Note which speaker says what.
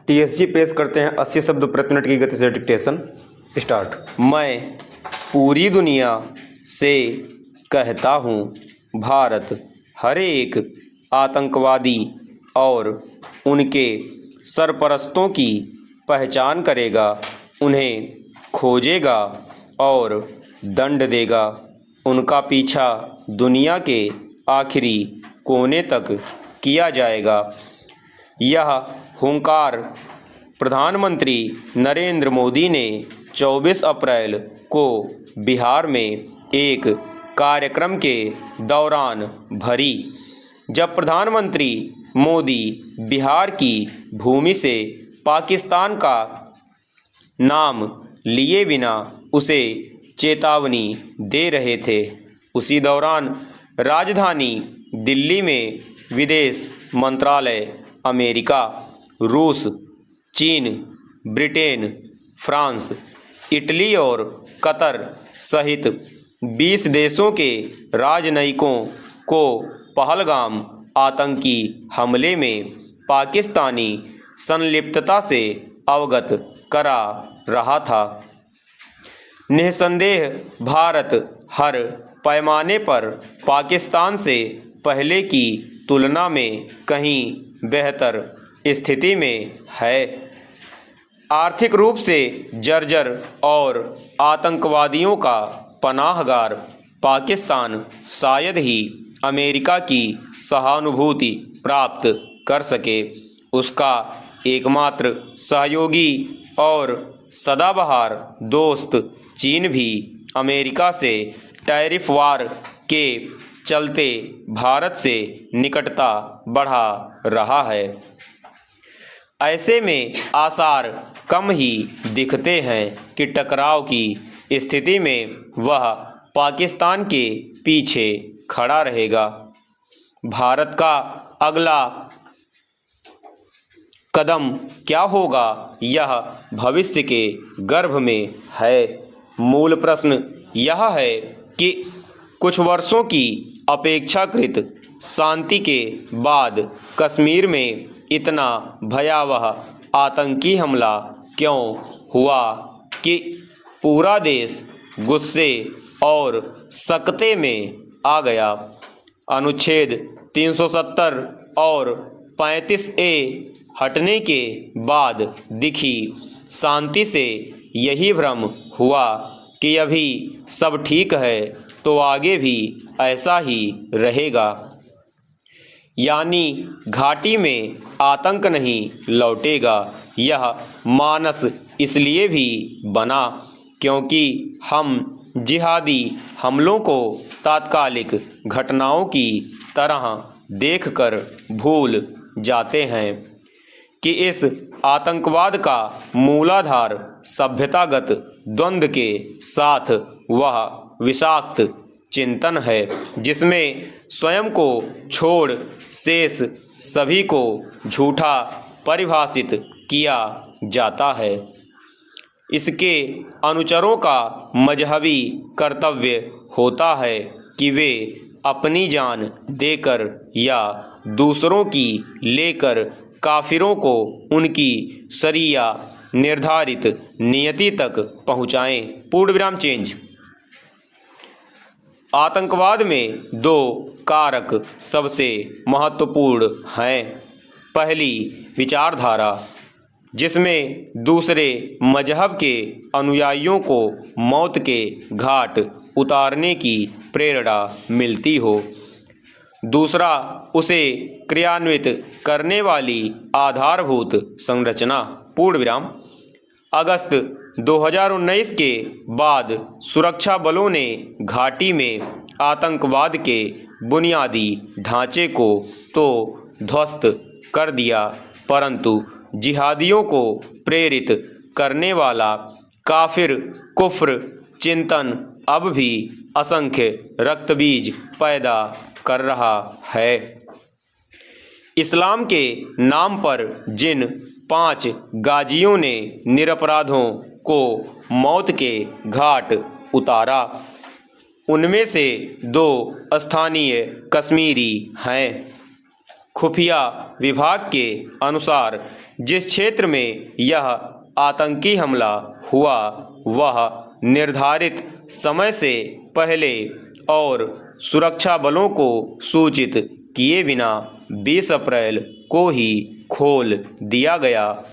Speaker 1: TSG पेश करते हैं 80 शब्द प्रति मिनट की गति से डिक्टेशन। स्टार्ट। मैं पूरी दुनिया से कहता हूँ, भारत हर एक आतंकवादी और उनके सरपरस्तों की पहचान करेगा, उन्हें खोजेगा और दंड देगा। उनका पीछा दुनिया के आखिरी कोने तक किया जाएगा। यह हुंकार प्रधानमंत्री नरेंद्र मोदी ने 24 अप्रैल को बिहार में एक कार्यक्रम के दौरान भरी, जब प्रधानमंत्री मोदी बिहार की भूमि से पाकिस्तान का नाम लिए बिना उसे चेतावनी दे रहे थे। उसी दौरान राजधानी दिल्ली में विदेश मंत्रालय अमेरिका, रूस, चीन, ब्रिटेन, फ्रांस, इटली और कतर सहित 20 देशों के राजनयिकों को पहलगाम आतंकी हमले में पाकिस्तानी संलिप्तता से अवगत करा रहा था। निस्संदेह भारत हर पैमाने पर पाकिस्तान से पहले की तुलना में कहीं बेहतर स्थिति में है। आर्थिक रूप से जर्जर और आतंकवादियों का पनाहगार पाकिस्तान शायद ही अमेरिका की सहानुभूति प्राप्त कर सके। उसका एकमात्र सहयोगी और सदाबहार दोस्त चीन भी अमेरिका से टैरिफ वार के चलते भारत से निकटता बढ़ा रहा है। ऐसे में आसार कम ही दिखते हैं कि टकराव की स्थिति में वह पाकिस्तान के पीछे खड़ा रहेगा। भारत का अगला कदम क्या होगा, यह भविष्य के गर्भ में है। मूल प्रश्न यह है कि कुछ वर्षों की अपेक्षाकृत शांति के बाद कश्मीर में इतना भयावह आतंकी हमला क्यों हुआ कि पूरा देश गुस्से और सकते में आ गया। अनुच्छेद 370 और 35A हटने के बाद दिखी शांति से यही भ्रम हुआ कि अभी सब ठीक है तो आगे भी ऐसा ही रहेगा, यानी घाटी में आतंक नहीं लौटेगा। यह मानस इसलिए भी बना क्योंकि हम जिहादी हमलों को तात्कालिक घटनाओं की तरह देखकर भूल जाते हैं कि इस आतंकवाद का मूलाधार सभ्यतागत द्वंद्व के साथ वह विषाक्त चिंतन है जिसमें स्वयं को छोड़ शेष सभी को झूठा परिभाषित किया जाता है। इसके अनुचरों का मजहबी कर्तव्य होता है कि वे अपनी जान देकर या दूसरों की लेकर काफिरों को उनकी शरिया निर्धारित नियति तक पहुँचाएं। पूर्ण विराम चेंज। आतंकवाद में दो कारक सबसे महत्वपूर्ण हैं। पहली, विचारधारा, जिसमें दूसरे मजहब के अनुयायियों को मौत के घाट उतारने की प्रेरणा मिलती हो। दूसरा, उसे क्रियान्वित करने वाली आधारभूत संरचना। पूर्ण विराम। अगस्त 2019 के बाद सुरक्षा बलों ने घाटी में आतंकवाद के बुनियादी ढांचे को तो ध्वस्त कर दिया, परंतु जिहादियों को प्रेरित करने वाला काफिर कुफ्र चिंतन अब भी असंख्य रक्तबीज पैदा कर रहा है। इस्लाम के नाम पर जिन 5 गाजियों ने निरपराधों को मौत के घाट उतारा, उनमें से 2 स्थानीय कश्मीरी हैं। खुफिया विभाग के अनुसार जिस क्षेत्र में यह आतंकी हमला हुआ वह निर्धारित समय से पहले और सुरक्षा बलों को सूचित किए बिना 20 अप्रैल को ही खोल दिया गया